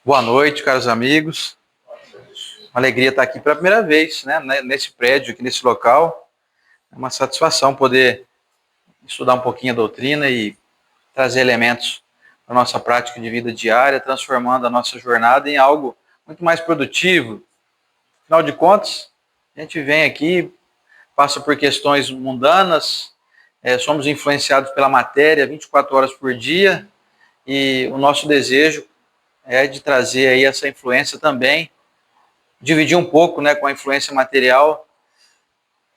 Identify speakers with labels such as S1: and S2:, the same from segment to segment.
S1: Boa noite, caros amigos. Uma alegria estar aqui pela primeira vez, né, nesse prédio, aqui nesse local. É uma satisfação poder estudar um pouquinho a doutrina e trazer elementos da nossa prática de vida diária, transformando a nossa jornada em algo muito mais produtivo. Afinal de contas, a gente vem aqui, passa por questões mundanas, somos influenciados pela matéria 24 horas por dia, e o nosso desejo é de trazer aí essa influência também, dividir um pouco, né, com a influência material,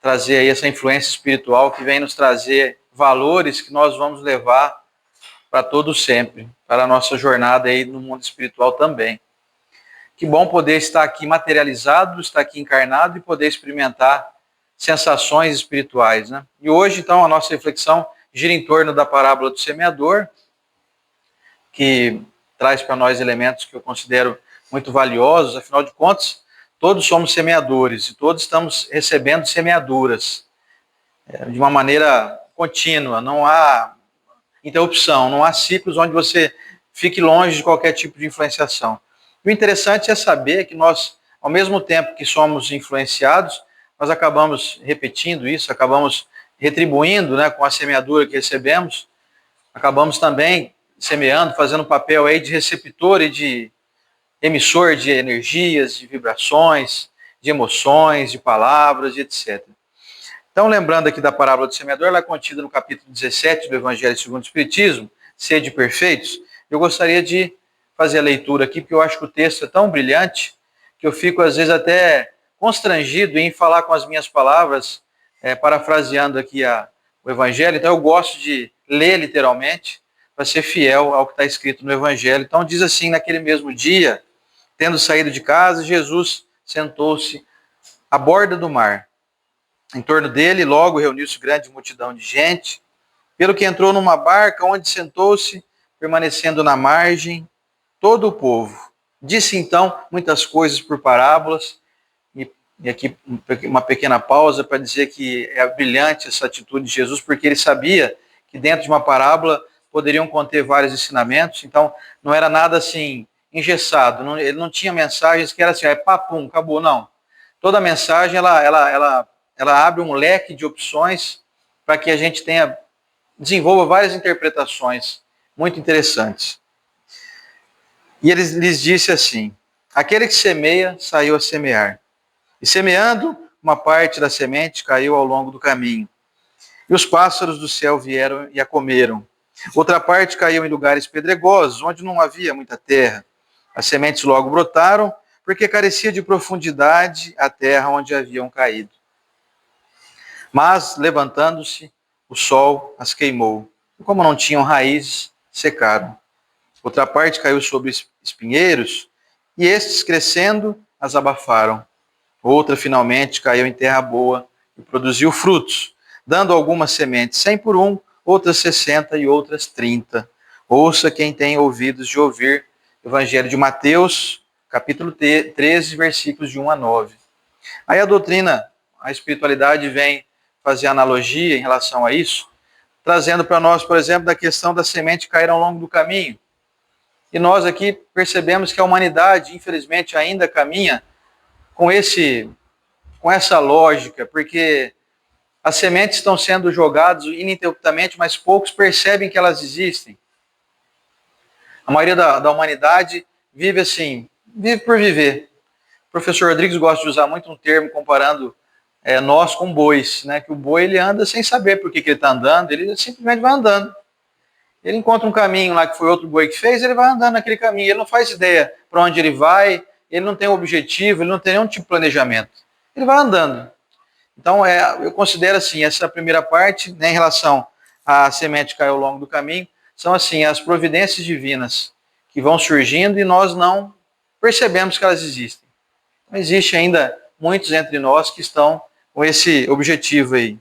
S1: trazer aí essa influência espiritual que vem nos trazer valores que nós vamos levar para todo sempre, para a nossa jornada aí no mundo espiritual também. Que bom poder estar aqui materializado, estar aqui encarnado e poder experimentar sensações espirituais, né? E hoje, então, a nossa reflexão gira em torno da parábola do semeador, que traz para nós elementos que eu considero muito valiosos. Afinal de contas, todos somos semeadores e todos estamos recebendo semeaduras de uma maneira contínua. Não há interrupção, não há ciclos onde você fique longe de qualquer tipo de influenciação. E o interessante é saber que nós, ao mesmo tempo que somos influenciados, nós acabamos repetindo isso, acabamos retribuindo, né, com a semeadura que recebemos, acabamos também semeando, fazendo um papel aí de receptor e de emissor de energias, de vibrações, de emoções, de palavras, etc. Então, lembrando aqui da parábola do semeador, ela é contida no capítulo 17 do Evangelho segundo o Espiritismo, Sede perfeitos. Eu gostaria de fazer a leitura aqui, porque eu acho que o texto é tão brilhante que eu fico, às vezes, até constrangido em falar com as minhas palavras, parafraseando aqui o Evangelho. Então, eu gosto de ler literalmente, para ser fiel ao que está escrito no Evangelho. Então, diz assim: naquele mesmo dia, tendo saído de casa, Jesus sentou-se à borda do mar. Em torno dele, logo reuniu-se grande multidão de gente, pelo que entrou numa barca, onde sentou-se, permanecendo na margem, todo o povo. Disse então muitas coisas por parábolas, e aqui uma pequena pausa para dizer que é brilhante essa atitude de Jesus, porque ele sabia que dentro de uma parábola poderiam conter vários ensinamentos, então não era nada assim engessado, ele não tinha mensagens que era assim, papum, acabou, não. Toda mensagem, ela abre um leque de opções para que a gente desenvolva várias interpretações muito interessantes. E ele lhes disse assim: aquele que semeia, saiu a semear. E semeando, uma parte da semente caiu ao longo do caminho. E os pássaros do céu vieram e a comeram. Outra parte caiu em lugares pedregosos, onde não havia muita terra. As sementes logo brotaram, porque carecia de profundidade a terra onde haviam caído. Mas, levantando-se, o sol as queimou. E como não tinham raízes, secaram. Outra parte caiu sobre espinheiros, e estes, crescendo, as abafaram. Outra, finalmente, caiu em terra boa e produziu frutos, dando algumas sementes 100 por 1, outras 60 e outras 30. Ouça quem tem ouvidos de ouvir. Evangelho de Mateus, capítulo 13, versículos de 1 a 9. Aí a doutrina, a espiritualidade vem fazer analogia em relação a isso, trazendo para nós, por exemplo, da questão da semente cair ao longo do caminho. E nós aqui percebemos que a humanidade, infelizmente, ainda caminha com essa lógica, porque as sementes estão sendo jogadas ininterruptamente, mas poucos percebem que elas existem. A maioria da humanidade vive assim, vive por viver. O professor Rodrigues gosta de usar muito um termo comparando nós com bois, né? Que o boi ele anda sem saber por que ele está andando, ele simplesmente vai andando. Ele encontra um caminho lá que foi outro boi que fez, ele vai andando naquele caminho, ele não faz ideia para onde ele vai, ele não tem um objetivo, ele não tem nenhum tipo de planejamento. Ele vai andando. Então, eu considero assim, essa primeira parte, né, em relação à semente que caiu ao longo do caminho, são assim, as providências divinas que vão surgindo e nós não percebemos que elas existem. Não existe ainda muitos entre nós que estão com esse objetivo aí,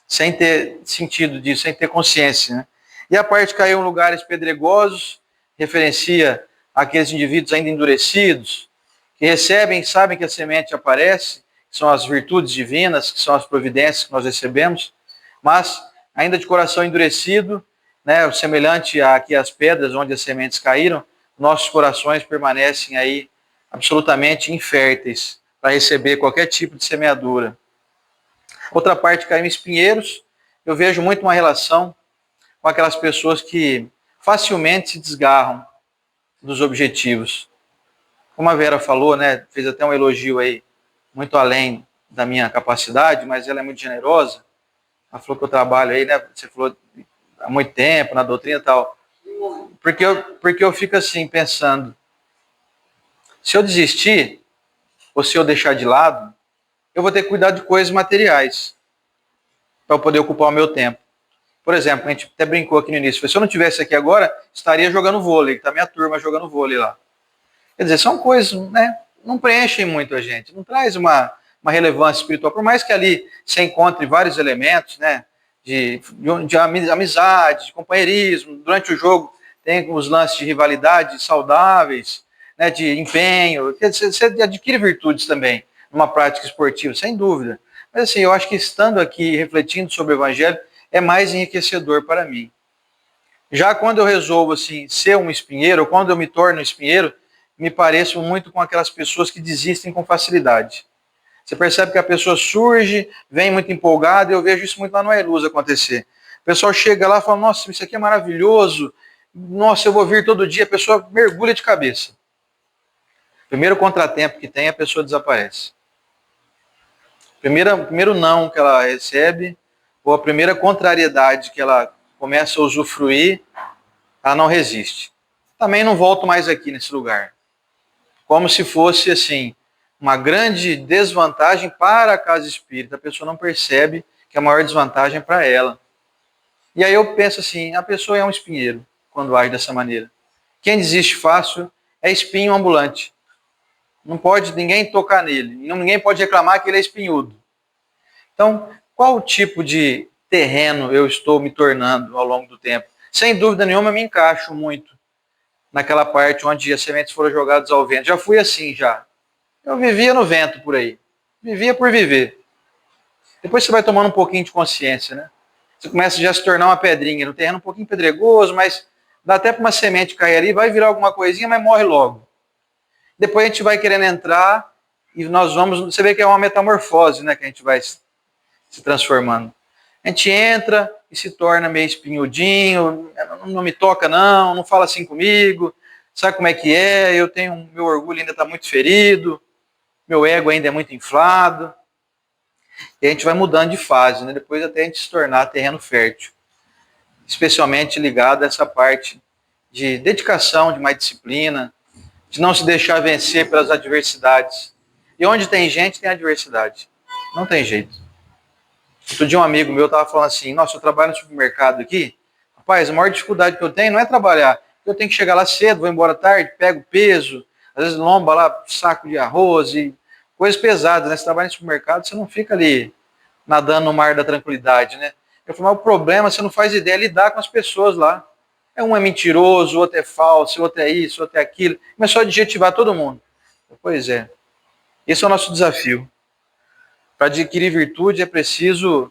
S1: sem ter sentido disso, sem ter consciência, né? E a parte que caiu em lugares pedregosos referencia aqueles indivíduos ainda endurecidos, que recebem, sabem que a semente aparece, que são as virtudes divinas, que são as providências que nós recebemos, mas ainda de coração endurecido, né, semelhante aqui às pedras onde as sementes caíram, nossos corações permanecem aí absolutamente inférteis para receber qualquer tipo de semeadura. Outra parte, caiu em espinheiros, eu vejo muito uma relação com aquelas pessoas que facilmente se desgarram dos objetivos. Como a Vera falou, né, fez até um elogio aí, muito além da minha capacidade, mas ela é muito generosa. Ela falou que eu trabalho aí, né, você falou há muito tempo na doutrina e tal. Porque eu fico assim, pensando, se eu desistir, ou se eu deixar de lado, eu vou ter que cuidar de coisas materiais para eu poder ocupar o meu tempo. Por exemplo, a gente até brincou aqui no início, se eu não estivesse aqui agora, estaria jogando vôlei, está minha turma jogando vôlei lá. Quer dizer, são coisas, né, não preenchem muito a gente, não traz uma relevância espiritual, por mais que ali se encontre vários elementos, né, de amizade, de companheirismo, durante o jogo tem os lances de rivalidade saudáveis, né, de empenho, você adquire virtudes também numa prática esportiva, sem dúvida. Mas assim, eu acho que estando aqui refletindo sobre o Evangelho é mais enriquecedor para mim. Já quando eu resolvo assim ser um espinheiro, ou quando eu me torno um espinheiro, me pareço muito com aquelas pessoas que desistem com facilidade. Você percebe que a pessoa surge, vem muito empolgada, e eu vejo isso muito lá no Ailuz acontecer. O pessoal chega lá e fala, nossa, isso aqui é maravilhoso, nossa, eu vou vir todo dia, a pessoa mergulha de cabeça. Primeiro contratempo que tem, a pessoa desaparece. Primeiro não que ela recebe, ou a primeira contrariedade que ela começa a usufruir, ela não resiste. Também não volto mais aqui nesse lugar. Como se fosse, assim, uma grande desvantagem para a casa espírita. A pessoa não percebe que a maior desvantagem é para ela. E aí eu penso assim, a pessoa é um espinheiro quando age dessa maneira. Quem desiste fácil é espinho ambulante. Não pode ninguém tocar nele. Ninguém pode reclamar que ele é espinhudo. Então, qual tipo de terreno eu estou me tornando ao longo do tempo? Sem dúvida nenhuma, eu me encaixo muito naquela parte onde as sementes foram jogadas ao vento. Já fui assim, já. Eu vivia no vento por aí. Vivia por viver. Depois você vai tomando um pouquinho de consciência, né? Você começa já a se tornar uma pedrinha no terreno um pouquinho pedregoso, mas dá até para uma semente cair ali, vai virar alguma coisinha, mas morre logo. Depois a gente vai querendo entrar e nós vamos... Você vê que é uma metamorfose, né? Que a gente vai se transformando. A gente entra e se torna meio espinhudinho, não me toca não fala assim comigo, sabe como é que é, meu orgulho ainda está muito ferido, meu ego ainda é muito inflado, e a gente vai mudando de fase, né? Depois até a gente se tornar terreno fértil, especialmente ligado a essa parte de dedicação, de mais disciplina, de não se deixar vencer pelas adversidades. E onde tem gente, tem adversidade. Não tem jeito. Outro dia um amigo meu estava falando assim, nossa, eu trabalho no supermercado aqui, rapaz, a maior dificuldade que eu tenho não é trabalhar, eu tenho que chegar lá cedo, vou embora tarde, pego peso, às vezes lomba lá saco de arroz e coisas pesadas, né? Você trabalha no supermercado, você não fica ali nadando no mar da tranquilidade, né? Eu falei, mas o problema, você não faz ideia, é lidar com as pessoas lá. Um é mentiroso, o outro é falso, o outro é isso, o outro é aquilo. Começou a adjetivar todo mundo. Pois é, esse é o nosso desafio. Para adquirir virtude é preciso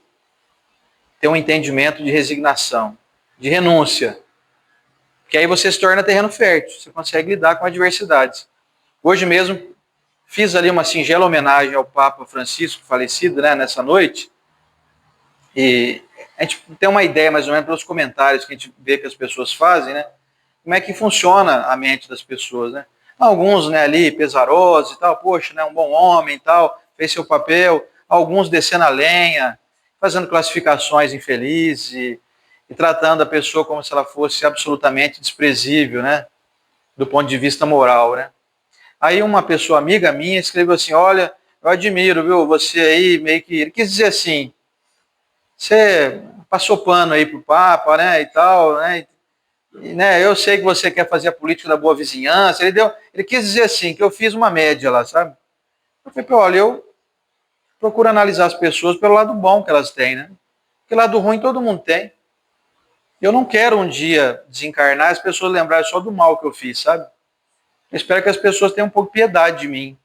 S1: ter um entendimento de resignação, de renúncia. Que aí você se torna terreno fértil, você consegue lidar com adversidades. Hoje mesmo fiz ali uma singela homenagem ao Papa Francisco, falecido, né, nessa noite. E a gente tem uma ideia, mais ou menos, pelos comentários que a gente vê que as pessoas fazem, né? Como é que funciona a mente das pessoas, né? Alguns, né, ali, pesarosos e tal, poxa, né, um bom homem e tal, fez seu papel. Alguns descendo a lenha, fazendo classificações infelizes e tratando a pessoa como se ela fosse absolutamente desprezível, né? Do ponto de vista moral, né? Aí uma pessoa amiga minha escreveu assim, olha, eu admiro, viu, você aí meio que... Ele quis dizer assim, você passou pano aí pro Papa, né, e tal, né? E, né, eu sei que você quer fazer a política da boa vizinhança. Ele quis dizer assim, que eu fiz uma média lá, sabe? Eu falei, olha, eu procuro analisar as pessoas pelo lado bom que elas têm, né? Porque lado ruim todo mundo tem. Eu não quero um dia desencarnar e as pessoas lembrarem só do mal que eu fiz, sabe? Eu espero que as pessoas tenham um pouco de piedade de mim.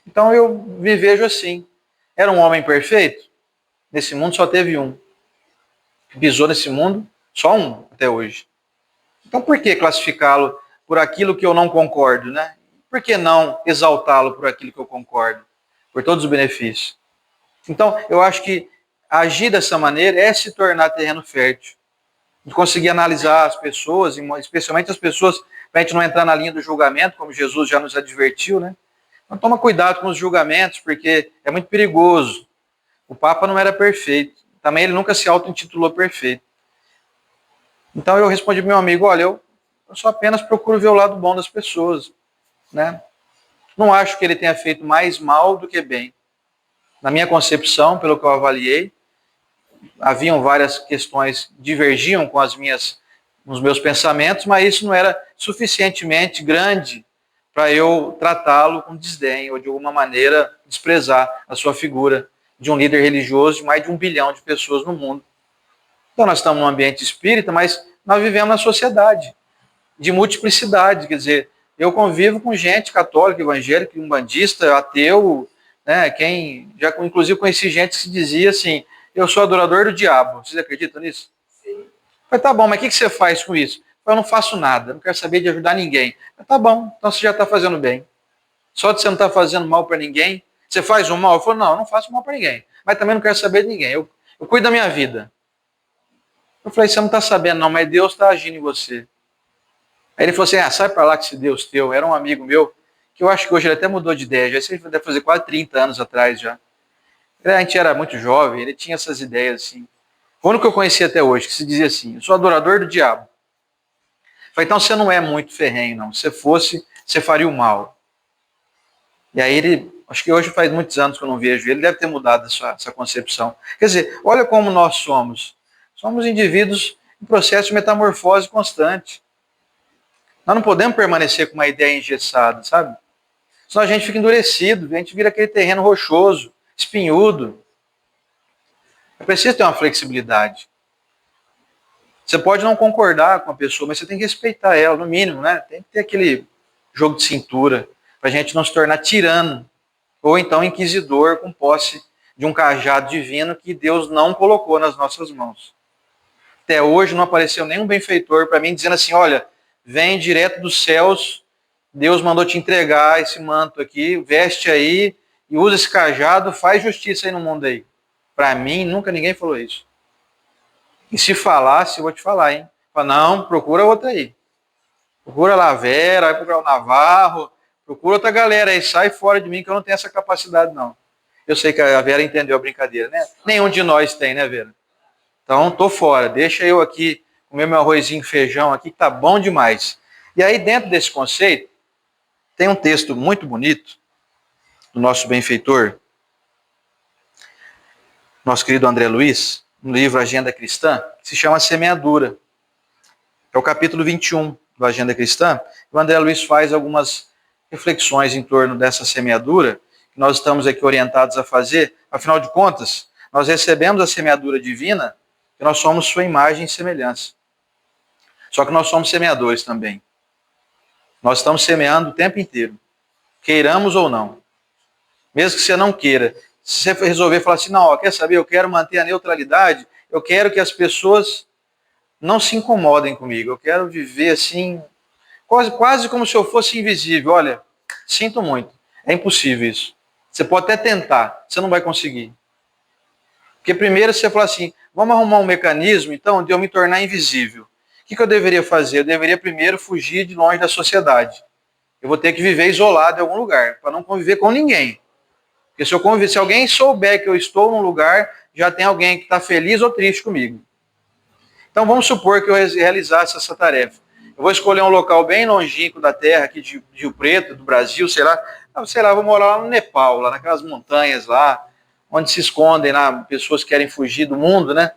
S1: Então eu me vejo assim. Era um homem perfeito? Nesse mundo só teve um. Pisou nesse mundo, só um até hoje. Então por que classificá-lo por aquilo que eu não concordo, né? Por que não exaltá-lo por aquilo que eu concordo? Por todos os benefícios. Então, eu acho que agir dessa maneira é se tornar terreno fértil. De conseguir analisar as pessoas, especialmente as pessoas, para a gente não entrar na linha do julgamento, como Jesus já nos advertiu, né? Então, toma cuidado com os julgamentos, porque é muito perigoso. O Papa não era perfeito. Também ele nunca se auto-intitulou perfeito. Então eu respondi para meu amigo, olha, eu só apenas procuro ver o lado bom das pessoas, né? Não acho que ele tenha feito mais mal do que bem. Na minha concepção, pelo que eu avaliei, haviam várias questões que divergiam com os meus pensamentos, mas isso não era suficientemente grande para eu tratá-lo com desdém ou de alguma maneira desprezar a sua figura de um líder religioso de mais de 1 bilhão de pessoas no mundo. Então nós estamos num ambiente espírita, mas nós vivemos na sociedade de multiplicidade, quer dizer, eu convivo com gente católica, evangélica, umbandista, ateu, né, quem já inclusive conheci gente que se dizia assim, eu sou adorador do diabo. Vocês acreditam nisso? Sim. Falei, tá bom, mas o que você faz com isso? Eu não faço nada, não quero saber de ajudar ninguém. Falei, tá bom, então você já está fazendo bem. Só de você não estar fazendo mal para ninguém, você faz um mal? Eu falei, não, eu não faço mal para ninguém, mas também não quero saber de ninguém, eu cuido da minha vida. Eu falei, você não está sabendo não, mas Deus está agindo em você. Aí ele falou assim, sai para lá que esse Deus teu, era um amigo meu, que eu acho que hoje ele até mudou de ideia, já sei que deve fazer quase 30 anos atrás já. A gente era muito jovem, ele tinha essas ideias assim. O único que eu conhecia até hoje, que se dizia assim, eu sou adorador do diabo. Eu falei, então você não é muito ferrenho não, se fosse, você faria o mal. E aí ele, acho que hoje faz muitos anos que eu não vejo ele, deve ter mudado essa concepção. Quer dizer, olha como nós somos. Somos indivíduos em processo de metamorfose constante. Nós não podemos permanecer com uma ideia engessada, sabe? Senão a gente fica endurecido, a gente vira aquele terreno rochoso, espinhudo. É preciso ter uma flexibilidade. Você pode não concordar com a pessoa, mas você tem que respeitar ela, no mínimo, né? Tem que ter aquele jogo de cintura, para a gente não se tornar tirano, ou então inquisidor com posse de um cajado divino que Deus não colocou nas nossas mãos. Até hoje não apareceu nenhum benfeitor para mim dizendo assim, olha, vem direto dos céus, Deus mandou te entregar esse manto aqui, veste aí e usa esse cajado, faz justiça aí no mundo aí. Para mim, nunca ninguém falou isso. E se falasse, eu vou te falar, hein? Fala, não, procura outra aí. Procura lá a Vera, vai procurar o Navarro, procura outra galera aí, sai fora de mim que eu não tenho essa capacidade não. Eu sei que a Vera entendeu a brincadeira, né? Nenhum de nós tem, né, Vera? Então, tô fora, deixa eu aqui comer meu arrozinho e feijão aqui, que tá bom demais. E aí, dentro desse conceito, tem um texto muito bonito do nosso benfeitor, nosso querido André Luiz, no livro Agenda Cristã, que se chama Semeadura. É o capítulo 21 do Agenda Cristã. O André Luiz faz algumas reflexões em torno dessa semeadura, que nós estamos aqui orientados a fazer. Afinal de contas, nós recebemos a semeadura divina, e nós somos sua imagem e semelhança. Só que nós somos semeadores também. Nós estamos semeando o tempo inteiro, queiramos ou não. Mesmo que você não queira, se você resolver falar assim, não, ó, quer saber, eu quero manter a neutralidade, eu quero que as pessoas não se incomodem comigo, eu quero viver assim, quase como se eu fosse invisível. Olha, sinto muito, é impossível isso. Você pode até tentar, você não vai conseguir. Porque primeiro você fala assim, vamos arrumar um mecanismo, então, de eu me tornar invisível. O que eu deveria fazer? Eu deveria primeiro fugir de longe da sociedade. Eu vou ter que viver isolado em algum lugar, para não conviver com ninguém. Porque se alguém souber que eu estou num lugar, já tem alguém que está feliz ou triste comigo. Então vamos supor que eu realizasse essa tarefa. Eu vou escolher um local bem longínquo da terra, aqui de Rio Preto, do Brasil, sei lá, vou morar lá no Nepal, lá naquelas montanhas lá, onde se escondem lá, pessoas que querem fugir do mundo, né?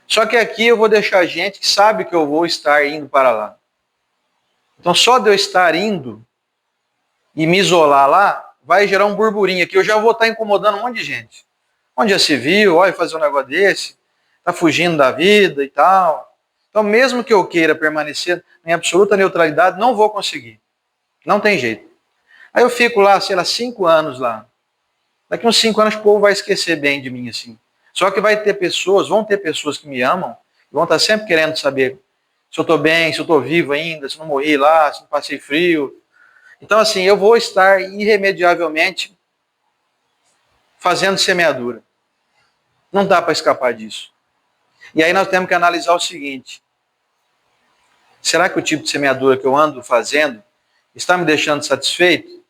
S1: Só que aqui eu vou deixar gente que sabe que eu vou estar indo para lá. Então só de eu estar indo e me isolar lá, vai gerar um burburinho aqui, eu já vou estar incomodando um monte de gente. Onde já se viu, olha, fazer um negócio desse, está fugindo da vida e tal. Então, mesmo que eu queira permanecer em absoluta neutralidade, não vou conseguir. Não tem jeito. Aí eu fico lá, sei lá, 5 anos lá. Daqui uns 5 anos o povo vai esquecer bem de mim, assim. Só que vão ter pessoas que me amam, e vão estar sempre querendo saber se eu estou bem, se eu estou vivo ainda, se não morri lá, se não passei frio. Então, assim, eu vou estar irremediavelmente fazendo semeadura. Não dá para escapar disso. E aí nós temos que analisar o seguinte: será que o tipo de semeadura que eu ando fazendo está me deixando satisfeito?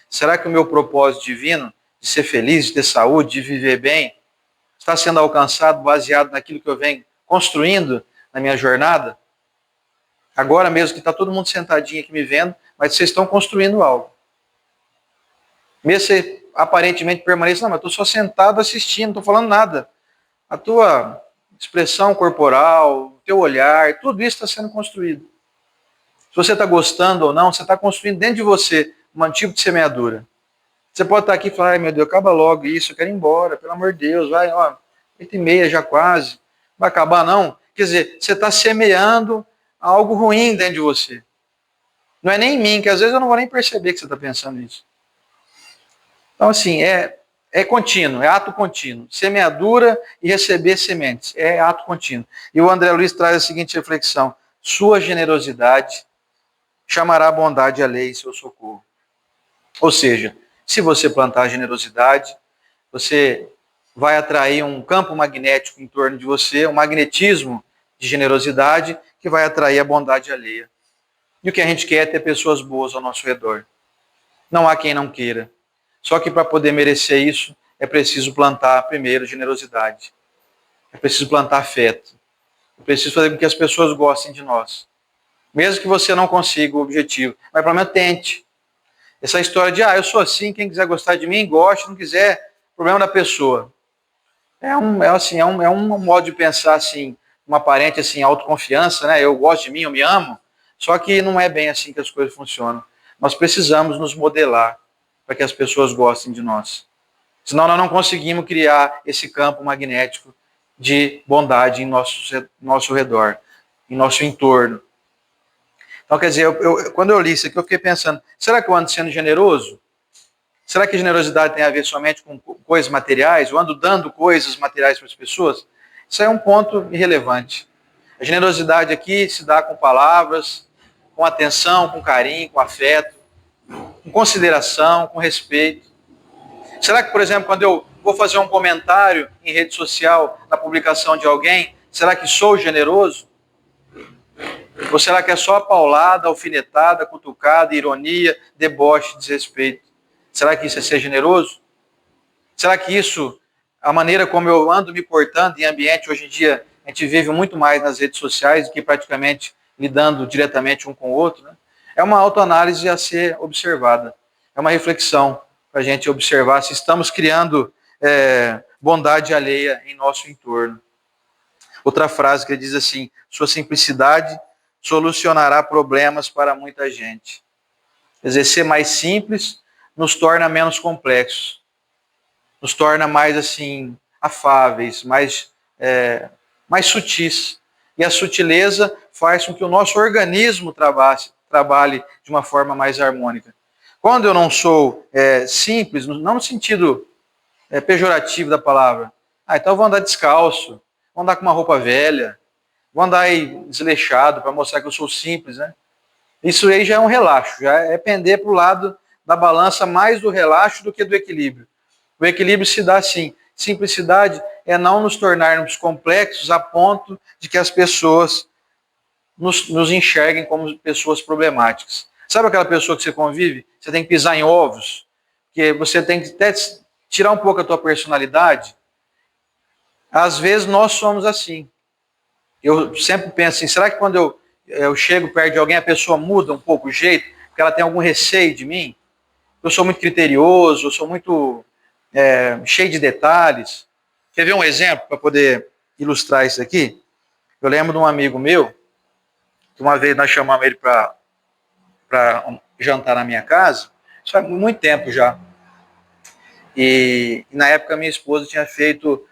S1: Será que o meu propósito divino de ser feliz, de ter saúde, de viver bem, está sendo alcançado baseado naquilo que eu venho construindo na minha jornada? Agora mesmo que está todo mundo sentadinho aqui me vendo, mas vocês estão construindo algo. Mesmo você aparentemente permaneça, não, mas eu estou só sentado assistindo, não estou falando nada. A tua expressão corporal, o teu olhar, tudo isso está sendo construído. Se você está gostando ou não, você está construindo dentro de você um tipo de semeadura. Você pode estar aqui e falar, ai meu Deus, acaba logo isso, eu quero ir embora, pelo amor de Deus, vai, ó, 8h30 já quase, vai acabar não? Quer dizer, você está semeando algo ruim dentro de você. Não é nem em mim, que às vezes eu não vou nem perceber que você está pensando nisso. Então, assim, é contínuo, é ato contínuo. Semeadura e receber sementes, é ato contínuo. E o André Luiz traz a seguinte reflexão: sua generosidade chamará a bondade alheia em seu socorro. Ou seja, se você plantar generosidade, você vai atrair um campo magnético em torno de você, um magnetismo de generosidade que vai atrair a bondade alheia. E o que a gente quer é ter pessoas boas ao nosso redor. Não há quem não queira. Só que para poder merecer isso, é preciso plantar primeiro generosidade. É preciso plantar afeto. É preciso fazer com que as pessoas gostem de nós. Mesmo que você não consiga o objetivo. Mas pelo menos tente. Essa história de, eu sou assim, quem quiser gostar de mim, goste, não quiser, problema da pessoa. É um modo de pensar assim, uma aparente assim, autoconfiança, né? Eu gosto de mim, eu me amo. Só que não é bem assim que as coisas funcionam. Nós precisamos nos modelar para que as pessoas gostem de nós. Senão nós não conseguimos criar esse campo magnético de bondade em nosso redor, em nosso entorno. Então, quer dizer, quando eu li isso aqui, eu fiquei pensando, será que eu ando sendo generoso? Será que generosidade tem a ver somente com coisas materiais? Eu ando dando coisas materiais para as pessoas? Isso é um ponto irrelevante. A generosidade aqui se dá com palavras, com atenção, com carinho, com afeto, com consideração, com respeito. Será que, por exemplo, quando eu vou fazer um comentário em rede social na publicação de alguém, será que sou generoso? Ou será que é só paulada, alfinetada, cutucada, ironia, deboche, desrespeito? Será que isso é ser generoso? Será que isso, a maneira como eu ando me portando em ambiente, hoje em dia, a gente vive muito mais nas redes sociais do que praticamente lidando diretamente um com o outro, né? É uma autoanálise a ser observada. É uma reflexão para a gente observar se estamos criando bondade alheia em nosso entorno. Outra frase que ele diz assim: sua simplicidade solucionará problemas para muita gente. Quer dizer, ser mais simples nos torna menos complexos, nos torna mais assim afáveis, mais sutis. E a sutileza faz com que o nosso organismo trabalhe de uma forma mais harmônica. Quando eu não sou simples, não no sentido pejorativo da palavra, então eu vou andar descalço, vou andar com uma roupa velha, vou andar aí desleixado para mostrar que eu sou simples, né? Isso aí já é um relaxo, já é pender para o lado da balança mais do relaxo do que do equilíbrio. O equilíbrio se dá assim. Simplicidade é não nos tornarmos complexos a ponto de que as pessoas nos enxerguem como pessoas problemáticas. Sabe aquela pessoa que você convive? Você tem que pisar em ovos, que você tem que até tirar um pouco a tua personalidade. Às vezes nós somos assim. Eu sempre penso assim, será que quando eu chego perto de alguém, a pessoa muda um pouco o jeito, porque ela tem algum receio de mim? Eu sou muito criterioso, eu sou muito cheio de detalhes. Quer ver um exemplo para poder ilustrar isso aqui? Eu lembro de um amigo meu, que uma vez nós chamamos ele para jantar na minha casa, isso faz muito tempo já. E na época minha esposa tinha feito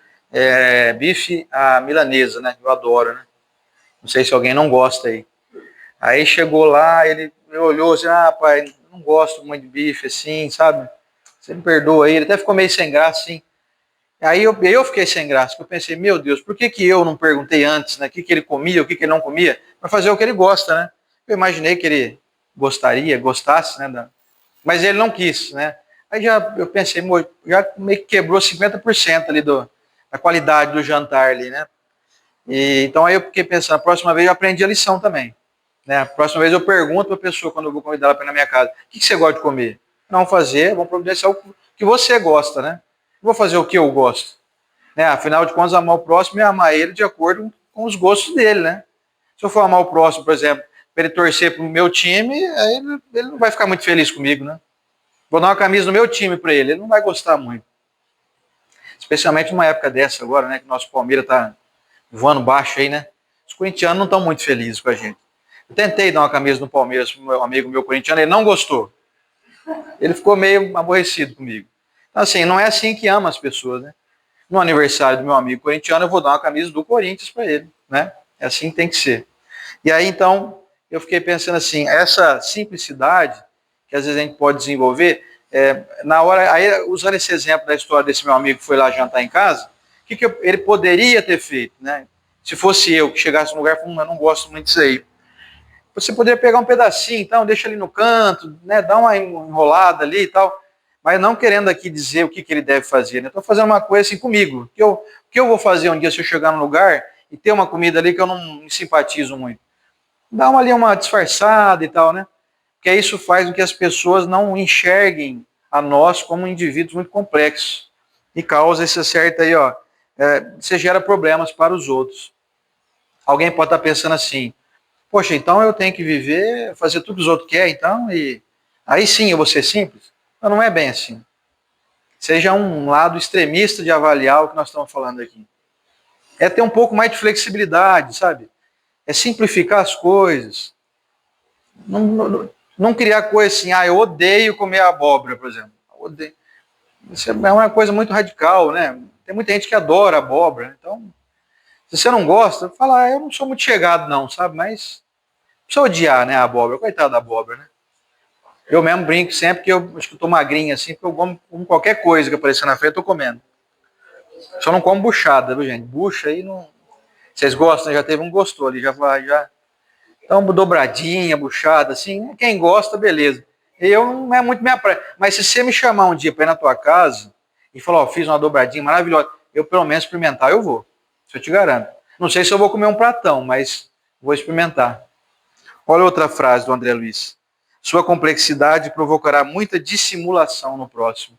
S1: bife à milanesa, né? Eu adoro, né? Não sei se alguém não gosta aí. Aí chegou lá, ele me olhou assim, pai, não gosto muito de bife assim, sabe? Você me perdoa aí. Ele até ficou meio sem graça, assim. Aí eu fiquei sem graça, porque eu pensei, meu Deus, por que eu não perguntei antes, né, o que ele comia, o que ele não comia, para fazer o que ele gosta, né? Eu imaginei que ele gostasse, né, mas ele não quis, né? Aí eu pensei, já meio que quebrou 50% ali da qualidade do jantar ali, né? Então aí eu fiquei pensando, a próxima vez eu aprendi a lição também, né? A próxima vez eu pergunto para a pessoa, quando eu vou convidar ela para ir na minha casa, o que você gosta de comer? Não fazer, vamos providenciar o que você gosta, né? Vou fazer o que eu gosto, né? Afinal de contas, amar o próximo é amar ele de acordo com os gostos dele, né? Se eu for amar o próximo, por exemplo, para ele torcer para o meu time, aí ele não vai ficar muito feliz comigo, né? Vou dar uma camisa do meu time para ele não vai gostar muito. Especialmente numa época dessa agora, né? Que o nosso Palmeiras está voando baixo aí, né? Os corintianos não estão muito felizes com a gente. Eu tentei dar uma camisa do Palmeiras para meu amigo meu corintiano, ele não gostou. Ele ficou meio aborrecido comigo. Então, assim, não é assim que ama as pessoas, né? No aniversário do meu amigo corintiano, eu vou dar uma camisa do Corinthians para ele, né? É assim que tem que ser. E aí, então, eu fiquei pensando assim, essa simplicidade que às vezes a gente pode desenvolver, na hora, aí usando esse exemplo da história desse meu amigo que foi lá jantar em casa, o que ele poderia ter feito, né? Se fosse eu que chegasse no lugar e falasse, eu não gosto muito disso aí. Você poderia pegar um pedacinho, então, deixa ali no canto, né? Dá uma enrolada ali e tal, mas não querendo aqui dizer o que ele deve fazer, né? Estou fazendo uma coisa assim comigo, o que eu vou fazer um dia se eu chegar no lugar e ter uma comida ali que eu não me simpatizo muito? Dá uma disfarçada e tal, né? Porque isso faz com que as pessoas não enxerguem a nós como indivíduos muito complexos e causa esse certo aí, ó, você gera problemas para os outros. Alguém pode estar pensando assim, poxa, então eu tenho que viver, fazer tudo que os outros querem, então, e aí sim eu vou ser simples? Mas não é bem assim. Seja um lado extremista de avaliar o que nós estamos falando aqui. É ter um pouco mais de flexibilidade, sabe? É simplificar as coisas. Não criar coisa assim, eu odeio comer abóbora, por exemplo. Odeio. Isso é uma coisa muito radical, né? Tem muita gente que adora abóbora. Então, se você não gosta, fala, eu não sou muito chegado não, sabe? Mas não precisa odiar, né, a abóbora. Coitado da abóbora, né? Eu mesmo brinco sempre que eu acho que eu tô magrinho assim, porque eu como qualquer coisa que aparecer na frente, eu tô comendo. Só não como buchada, viu, gente? Bucha aí não... Vocês gostam? Já teve um gostou ali, já. Então, dobradinha, buchada, assim, quem gosta, beleza. Eu não é muito minha praia. Mas se você me chamar um dia para ir na tua casa e falar, ó, fiz uma dobradinha maravilhosa, eu pelo menos experimentar, eu vou. Isso eu te garanto. Não sei se eu vou comer um pratão, mas vou experimentar. Olha outra frase do André Luiz. Sua complexidade provocará muita dissimulação no próximo.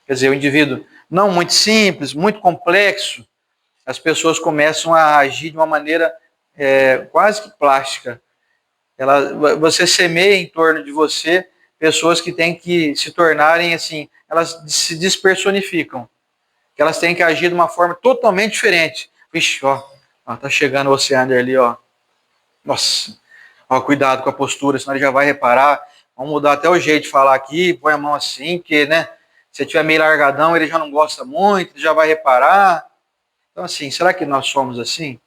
S1: Quer dizer, o indivíduo não muito simples, muito complexo, as pessoas começam a agir de uma maneira quase que plástica. Você semeia em torno de você pessoas que têm que se tornarem assim, elas se despersonificam, que elas têm que agir de uma forma totalmente diferente. Vixe, ó tá chegando o Oceander ali, ó. Nossa, ó, cuidado com a postura, senão ele já vai reparar. Vamos mudar até o jeito de falar aqui, põe a mão assim, porque, né, se tiver meio largadão, ele já não gosta muito, ele já vai reparar. Então, assim, será que nós somos assim?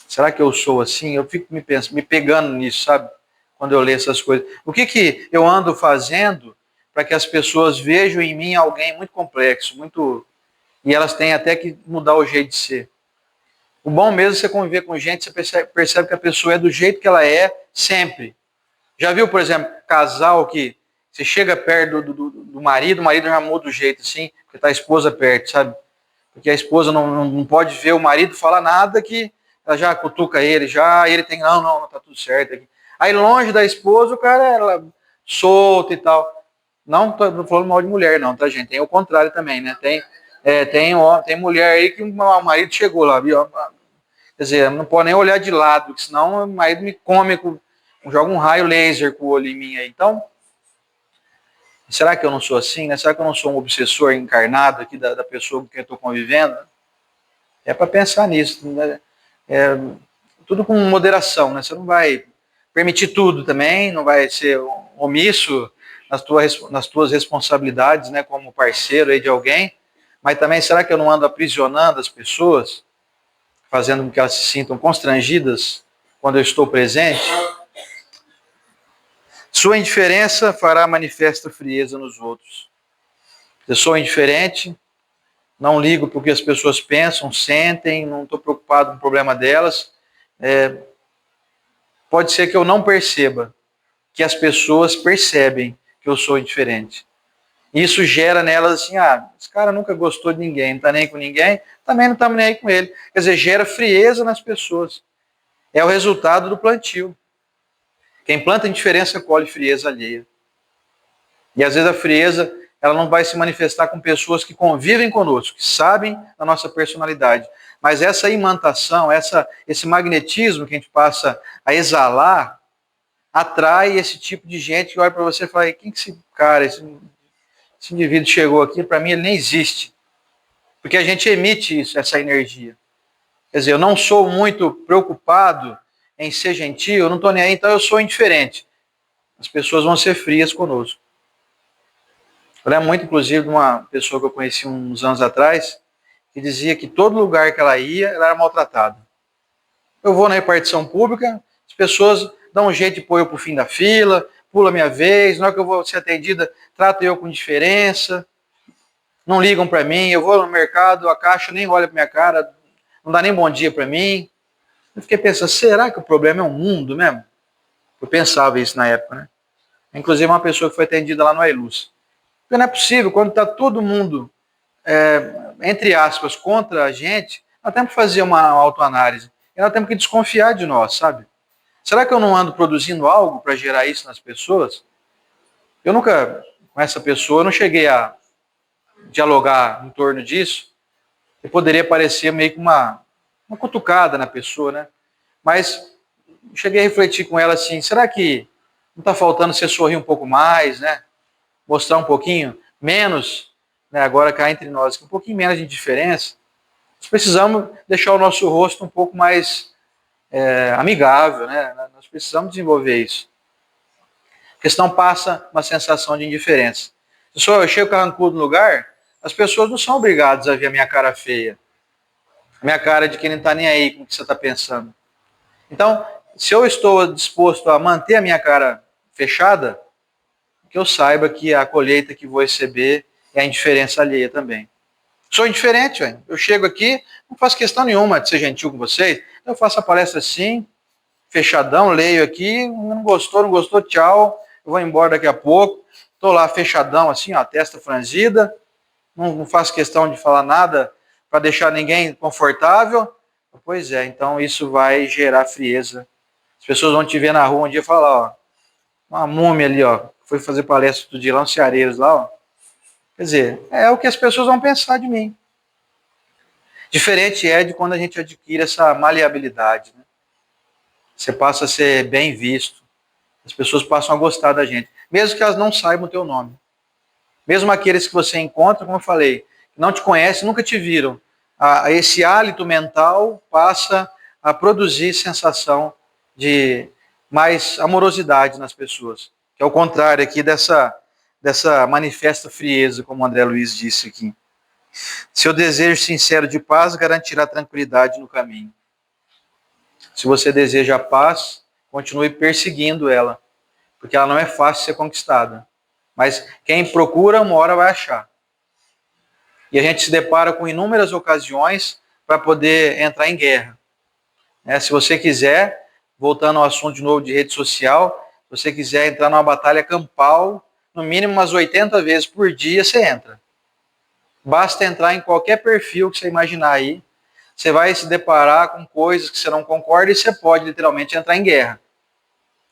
S1: Será que eu sou assim? Eu fico me pegando nisso, sabe? Quando eu leio essas coisas. O que eu ando fazendo para que as pessoas vejam em mim alguém muito complexo, muito... E elas têm até que mudar o jeito de ser. O bom mesmo é você conviver com gente, você percebe que a pessoa é do jeito que ela é sempre. Já viu, por exemplo, casal que você chega perto do marido, o marido já muda o jeito assim, porque está a esposa perto, sabe? Porque a esposa não pode ver o marido falar nada que ela já cutuca ele, ele tem, não, tá tudo certo aqui. Aí longe da esposa, o cara ela solto e tal. Não tô falando mal de mulher, não, tá, gente? Tem o contrário também, né? Tem mulher aí que o marido chegou lá, viu? Quer dizer, não pode nem olhar de lado, porque senão o marido me come, joga um raio laser com o olho em mim aí. Então, será que eu não sou assim, né? Será que eu não sou um obsessor encarnado aqui da pessoa com quem eu estou convivendo? É para pensar nisso, né? Tudo com moderação, né? Você não vai permitir tudo também, não vai ser omisso nas tuas responsabilidades, né? Como parceiro aí de alguém, mas também será que eu não ando aprisionando as pessoas, fazendo com que elas se sintam constrangidas quando eu estou presente? Sua indiferença fará manifesta frieza nos outros. Eu sou indiferente, não ligo para o que as pessoas pensam, sentem, não estou preocupado com o problema delas. Pode ser que eu não perceba que as pessoas percebem que eu sou indiferente. Isso gera nelas assim, esse cara nunca gostou de ninguém, não está nem com ninguém, também não estamos nem aí com ele. Quer dizer, gera frieza nas pessoas. É o resultado do plantio. Quem planta indiferença colhe frieza alheia. E às vezes a frieza ela não vai se manifestar com pessoas que convivem conosco, que sabem da nossa personalidade. Mas essa imantação, esse magnetismo que a gente passa a exalar, atrai esse tipo de gente que olha para você e fala, quem que esse cara, esse indivíduo chegou aqui, para mim ele nem existe. Porque a gente emite isso, essa energia. Quer dizer, eu não sou muito preocupado em ser gentil, eu não estou nem aí, então eu sou indiferente. As pessoas vão ser frias conosco. Eu lembro muito, inclusive, de uma pessoa que eu conheci uns anos atrás, que dizia que todo lugar que ela ia, ela era maltratada. Eu vou na repartição pública, as pessoas dão um jeito de pôr eu para o fim da fila, pula a minha vez, na hora que eu vou ser atendida, tratam eu com diferença, não ligam para mim, eu vou no mercado, a caixa nem olha para minha cara, não dá nem bom dia para mim. Eu fiquei pensando, será que o problema é o mundo mesmo? Eu pensava isso na época, né? Inclusive uma pessoa que foi atendida lá no Ailus. Porque não é possível, quando está todo mundo, entre aspas, contra a gente, nós temos que fazer uma autoanálise. E nós temos que desconfiar de nós, sabe? Será que eu não ando produzindo algo para gerar isso nas pessoas? Eu nunca, com essa pessoa, eu não cheguei a dialogar em torno disso. E poderia parecer meio que uma cutucada na pessoa, né? Mas cheguei a refletir com ela assim, será que não está faltando você sorrir um pouco mais, né? Mostrar um pouquinho menos, né? Agora cá entre nós, um pouquinho menos de diferença. Nós precisamos deixar o nosso rosto um pouco mais amigável, né? Nós precisamos desenvolver isso. Porque senão passa uma sensação de indiferença. Se eu chego carrancudo no lugar, as pessoas não são obrigadas a ver a minha cara feia. A minha cara de quem não está nem aí com o que você está pensando. Então, se eu estou disposto a manter a minha cara fechada, que eu saiba que a colheita que vou receber é a indiferença alheia também. Sou indiferente, ué. Eu chego aqui, não faço questão nenhuma de ser gentil com vocês, eu faço a palestra assim, fechadão, leio aqui, não gostou, tchau, eu vou embora daqui a pouco, estou lá fechadão assim, ó, testa franzida, não faço questão de falar nada para deixar ninguém confortável. Pois é, então isso vai gerar frieza. As pessoas vão te ver na rua um dia e falar, ó, uma múmia ali, ó, foi fazer palestra outro dia lá nos Ceareiros, lá, ó. Quer dizer, é o que as pessoas vão pensar de mim. Diferente é de quando a gente adquire essa maleabilidade, né? Você passa a ser bem visto. As pessoas passam a gostar da gente, mesmo que elas não saibam o teu nome. Mesmo aqueles que você encontra, como eu falei, que não te conhecem, nunca te viram. Esse hálito mental passa a produzir sensação de mais amorosidade nas pessoas. Que é o contrário aqui dessa manifesta frieza, como o André Luiz disse aqui. Seu desejo sincero de paz garantirá tranquilidade no caminho. Se você deseja a paz, continue perseguindo ela, porque ela não é fácil de ser conquistada. Mas quem procura, uma hora vai achar. E a gente se depara com inúmeras ocasiões para poder entrar em guerra. Se você quiser, voltando ao assunto de novo de rede social, se você quiser entrar numa batalha campal, no mínimo umas 80 vezes por dia você entra. Basta entrar em qualquer perfil que você imaginar aí, você vai se deparar com coisas que você não concorda e você pode literalmente entrar em guerra.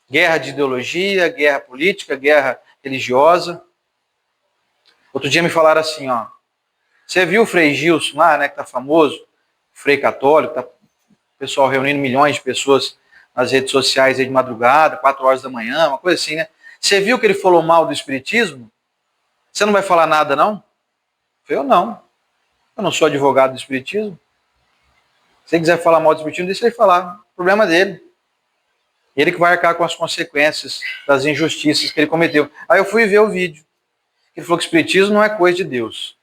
S1: Guerra de ideologia, guerra política, guerra religiosa. Outro dia me falaram assim, ó, você viu o Frei Gilson lá, né, que tá famoso, Frei católico, tá o pessoal reunindo milhões de pessoas nas redes sociais aí de madrugada, 4 horas da manhã, uma coisa assim, né? Você viu que ele falou mal do espiritismo? Você não vai falar nada, não? Eu não. Eu não sou advogado do espiritismo. Se ele quiser falar mal do espiritismo, deixa ele falar. O problema dele. Ele que vai arcar com as consequências das injustiças que ele cometeu. Aí eu fui ver o vídeo. Ele falou que o espiritismo não é coisa de Deus.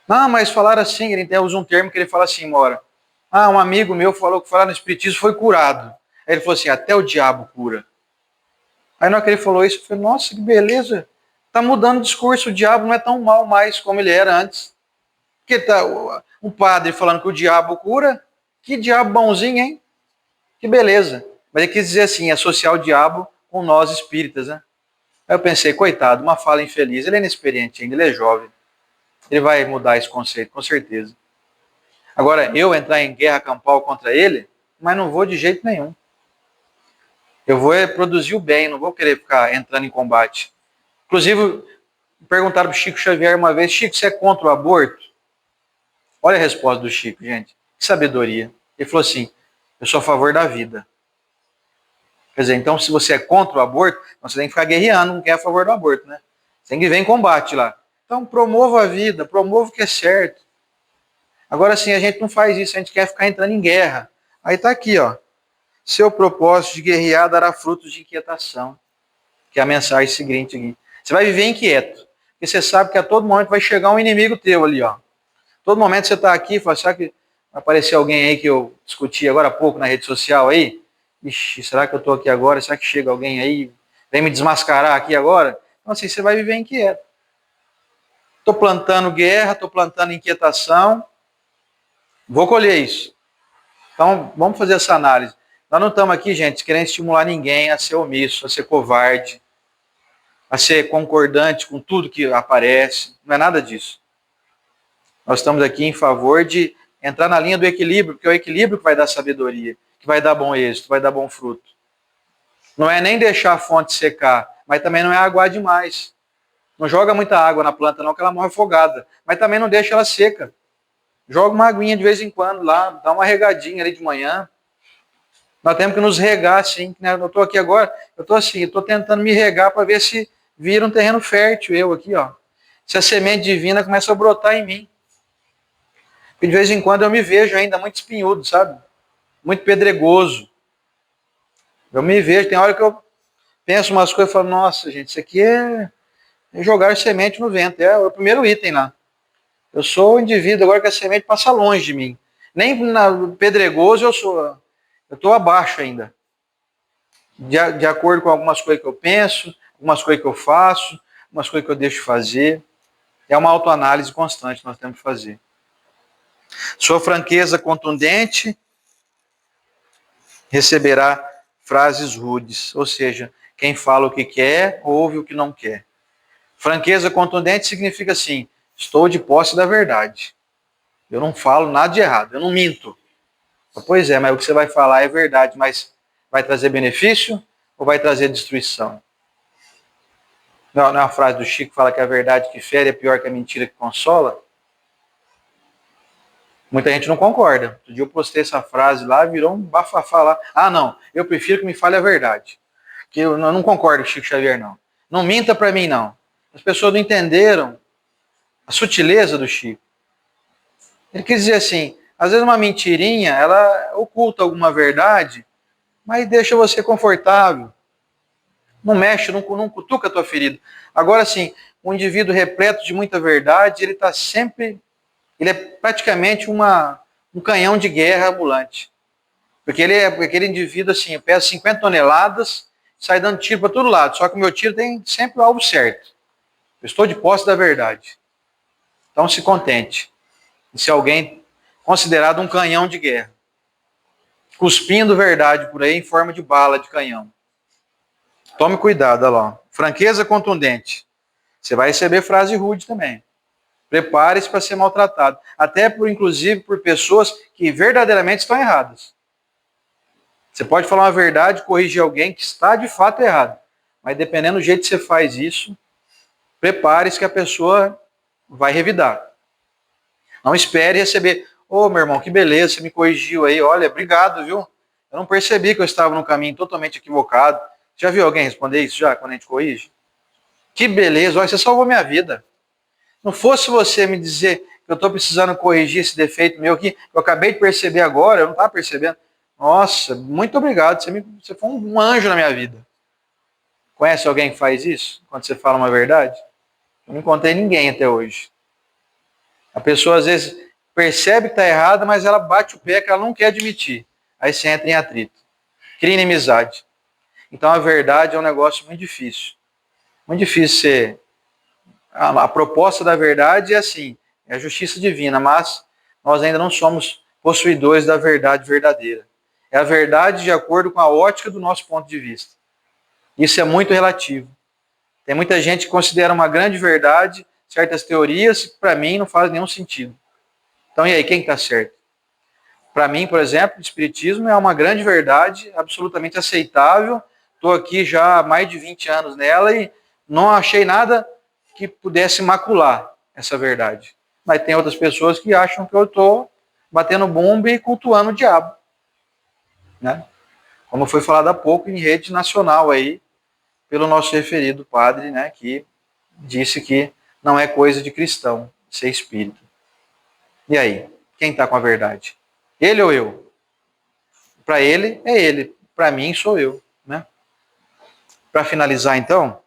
S1: Não, mas falaram assim, ele até usa um termo que ele fala assim, uma hora. Um amigo meu falou que falar no espiritismo foi curado. Aí ele falou assim, até o diabo cura. Aí na hora que ele falou isso, eu falei, nossa, que beleza. Tá mudando o discurso, o diabo não é tão mal mais como ele era antes. Porque tá um padre falando que o diabo cura. Que diabo bonzinho, hein? Que beleza. Mas ele quis dizer assim, associar o diabo com nós espíritas, né? Aí eu pensei, coitado, uma fala infeliz. Ele é inexperiente ainda, ele é jovem. Ele vai mudar esse conceito, com certeza. Agora, eu entrar em guerra campal contra ele, mas não vou de jeito nenhum. Eu vou produzir o bem, não vou querer ficar entrando em combate. Inclusive, perguntaram para o Chico Xavier uma vez, Chico, você é contra o aborto? Olha a resposta do Chico, gente. Que sabedoria. Ele falou assim, eu sou a favor da vida. Quer dizer, então se você é contra o aborto, então você tem que ficar guerreando com quem é a favor do aborto, né? Você tem que ver em combate lá. Então promova a vida, promova o que é certo. Agora sim, a gente não faz isso, a gente quer ficar entrando em guerra. Aí tá aqui, ó. Seu propósito de guerrear dará frutos de inquietação. Que é a mensagem seguinte aqui. Você vai viver inquieto. Porque você sabe que a todo momento vai chegar um inimigo teu ali, ó. Todo momento você está aqui e fala, será que vai aparecer alguém aí que eu discuti agora há pouco na rede social aí? Ixi, será que eu estou aqui agora? Será que chega alguém aí? Vem me desmascarar aqui agora? Então assim, você vai viver inquieto. Estou plantando guerra, estou plantando inquietação, vou colher isso. Então, vamos fazer essa análise. Nós não estamos aqui, gente, querendo estimular ninguém a ser omisso, a ser covarde, a ser concordante com tudo que aparece. Não é nada disso. Nós estamos aqui em favor de entrar na linha do equilíbrio, porque é o equilíbrio que vai dar sabedoria, que vai dar bom êxito, vai dar bom fruto. Não é nem deixar a fonte secar, mas também não é aguar demais. Não joga muita água na planta não, que ela morre afogada. Mas também não deixa ela seca. Joga uma aguinha de vez em quando lá, dá uma regadinha ali de manhã. Nós temos que nos regar assim. Né? Eu estou aqui agora, eu estou assim, eu estou tentando me regar para ver se vira um terreno fértil eu aqui, ó. Se a semente divina começa a brotar em mim. Porque de vez em quando eu me vejo ainda muito espinhudo, sabe? Muito pedregoso. Eu me vejo, tem hora que eu penso umas coisas e falo, nossa, gente, isso aqui é jogar semente no vento. É o primeiro item lá. Eu sou o indivíduo agora que a semente passa longe de mim. Nem na pedregoso eu estou abaixo ainda. De acordo com algumas coisas que eu penso, algumas coisas que eu faço, algumas coisas que eu deixo de fazer. É uma autoanálise constante que nós temos que fazer. Sua franqueza contundente receberá frases rudes, ou seja, quem fala o que quer, ouve o que não quer. Franqueza contundente significa assim, estou de posse da verdade. Eu não falo nada de errado, eu não minto. Pois é, mas o que você vai falar é verdade, mas vai trazer benefício ou vai trazer destruição? Não é uma frase do Chico que fala que a verdade que fere é pior que a mentira que consola? Muita gente não concorda. Outro dia eu postei essa frase lá, virou um bafafá lá. Ah, não, eu prefiro que me fale a verdade. Que eu não concordo com o Chico Xavier, não. Não minta para mim, não. As pessoas não entenderam a sutileza do Chico. Ele quis dizer assim, às vezes uma mentirinha, ela oculta alguma verdade, mas deixa você confortável. Não mexe, não cutuca a tua ferida. Agora, sim, um indivíduo repleto de muita verdade, ele está sempre... Ele é praticamente um canhão de guerra ambulante. Porque ele é aquele indivíduo assim, pesa 50 toneladas, sai dando tiro para todo lado. Só que o meu tiro tem sempre o alvo certo. Eu estou de posse da verdade. Então se contente em ser alguém considerado um canhão de guerra. Cuspindo verdade por aí em forma de bala de canhão. Tome cuidado, olha lá. Franqueza contundente. Você vai receber frase rude também. Prepare-se para ser maltratado. Até inclusive por pessoas que verdadeiramente estão erradas. Você pode falar uma verdade, corrigir alguém que está de fato errado. Mas dependendo do jeito que você faz isso, prepare-se que a pessoa vai revidar. Não espere receber. Ô, meu irmão, que beleza, você me corrigiu aí. Olha, obrigado, viu? Eu não percebi que eu estava no caminho totalmente equivocado. Já viu alguém responder isso já, quando a gente corrige? Que beleza, olha, você salvou minha vida. Não fosse você me dizer que eu estou precisando corrigir esse defeito meu aqui, que eu acabei de perceber agora, eu não estava percebendo. Nossa, muito obrigado, você foi um anjo na minha vida. Conhece alguém que faz isso? Quando você fala uma verdade? Eu não encontrei ninguém até hoje. A pessoa às vezes percebe que está errada, mas ela bate o pé que ela não quer admitir. Aí você entra em atrito. Cria inimizade. Então a verdade é um negócio muito difícil. Muito difícil ser... A proposta da verdade é assim, é a justiça divina, mas nós ainda não somos possuidores da verdade verdadeira. É a verdade de acordo com a ótica do nosso ponto de vista. Isso é muito relativo. Tem muita gente que considera uma grande verdade certas teorias que, para mim, não fazem nenhum sentido. Então, e aí, quem está certo? Para mim, por exemplo, o Espiritismo é uma grande verdade, absolutamente aceitável. Estou aqui já há mais de 20 anos nela e não achei nada que pudesse macular essa verdade. Mas tem outras pessoas que acham que eu estou batendo bomba e cultuando o diabo. Né? Como foi falado há pouco em rede nacional aí, pelo nosso referido padre, né, que disse que não é coisa de cristão ser espírita. E aí, quem está com a verdade? Ele ou eu? Para ele, é ele. Para mim, sou eu. Né? Para finalizar, então,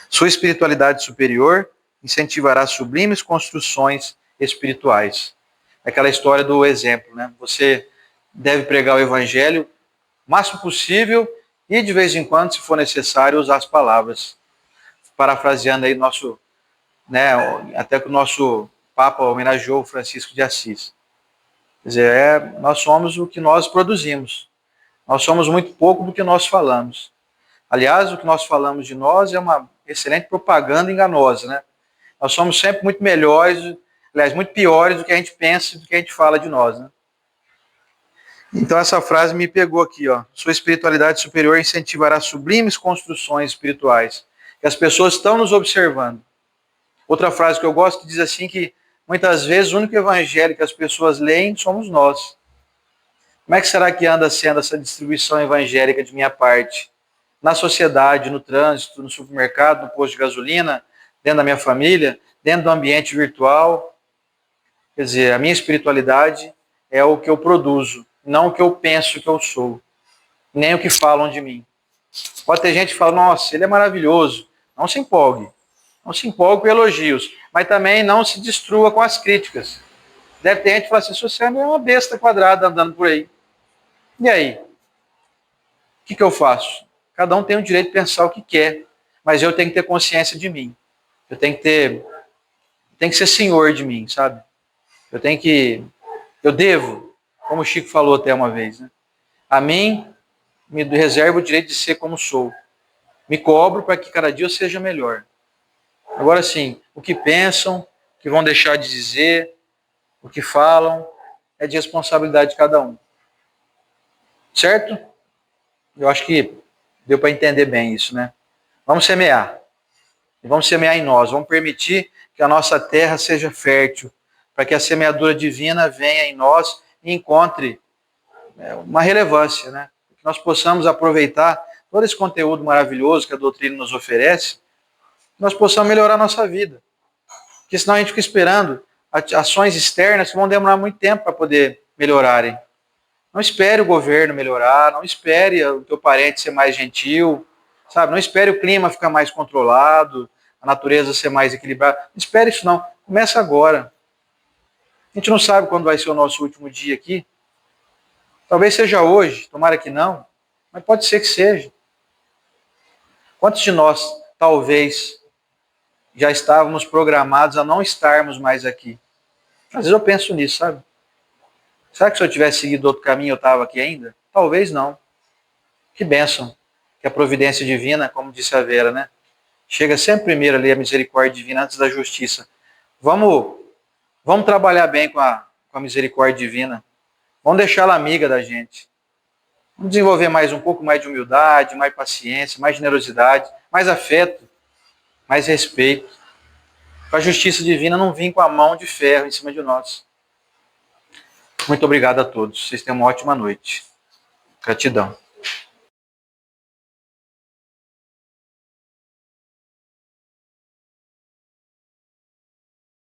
S1: sua espiritualidade superior incentivará sublimes construções espirituais. Aquela história do exemplo, né? Você deve pregar o evangelho o máximo possível e, de vez em quando, se for necessário, usar as palavras. Parafraseando aí nosso, né, até que o nosso Papa homenageou Francisco de Assis. Quer dizer, nós somos o que nós produzimos. Nós somos muito pouco do que nós falamos. Aliás, o que nós falamos de nós é uma excelente propaganda enganosa, né? Nós somos sempre muito melhores, aliás, muito piores do que a gente pensa, do que a gente fala de nós, né? Então essa frase me pegou aqui, ó. Sua espiritualidade superior incentivará sublimes construções espirituais. Que as pessoas estão nos observando. Outra frase que eu gosto diz assim que muitas vezes o único evangelho que as pessoas leem somos nós. Como é que será que anda sendo essa distribuição evangélica de minha parte? Na sociedade, no trânsito, no supermercado, no posto de gasolina, dentro da minha família, dentro do ambiente virtual. Quer dizer, a minha espiritualidade é o que eu produzo, não o que eu penso que eu sou, nem o que falam de mim. Pode ter gente que fala, nossa, ele é maravilhoso. Não se empolgue. Não se empolgue com elogios, mas também não se destrua com as críticas. Deve ter gente que fala assim, você é uma besta quadrada andando por aí. E aí? O que eu faço? Cada um tem o direito de pensar o que quer, mas eu tenho que ter consciência de mim. Eu tenho que ser senhor de mim, sabe? Eu devo, como o Chico falou até uma vez, né? A mim me reservo o direito de ser como sou. Me cobro para que cada dia eu seja melhor. Agora sim, o que pensam, o que vão deixar de dizer, o que falam, é de responsabilidade de cada um. Certo? Eu acho que deu para entender bem isso, né? Vamos semear. E vamos semear em nós. Vamos permitir que a nossa terra seja fértil, para que a semeadura divina venha em nós e encontre uma relevância, né? Que nós possamos aproveitar todo esse conteúdo maravilhoso que a doutrina nos oferece, que nós possamos melhorar a nossa vida. Porque senão a gente fica esperando ações externas que vão demorar muito tempo para poder melhorarem. Não espere o governo melhorar, não espere o teu parente ser mais gentil, sabe? Não espere o clima ficar mais controlado, a natureza ser mais equilibrada. Não espere isso não. Começa agora. A gente não sabe quando vai ser o nosso último dia aqui. Talvez seja hoje, tomara que não, mas pode ser que seja. Quantos de nós, talvez, já estávamos programados a não estarmos mais aqui? Às vezes eu penso nisso, sabe? Será que se eu tivesse seguido outro caminho eu estava aqui ainda? Talvez não. Que bênção. Que a providência divina, como disse a Vera, né? Chega sempre primeiro ali a misericórdia divina antes da justiça. Vamos trabalhar bem com a misericórdia divina. Vamos deixá-la amiga da gente. Vamos desenvolver um pouco mais de humildade, mais paciência, mais generosidade, mais afeto, mais respeito. Para a justiça divina não vir com a mão de ferro em cima de nós. Muito obrigado a todos. Vocês tenham uma ótima noite. Gratidão.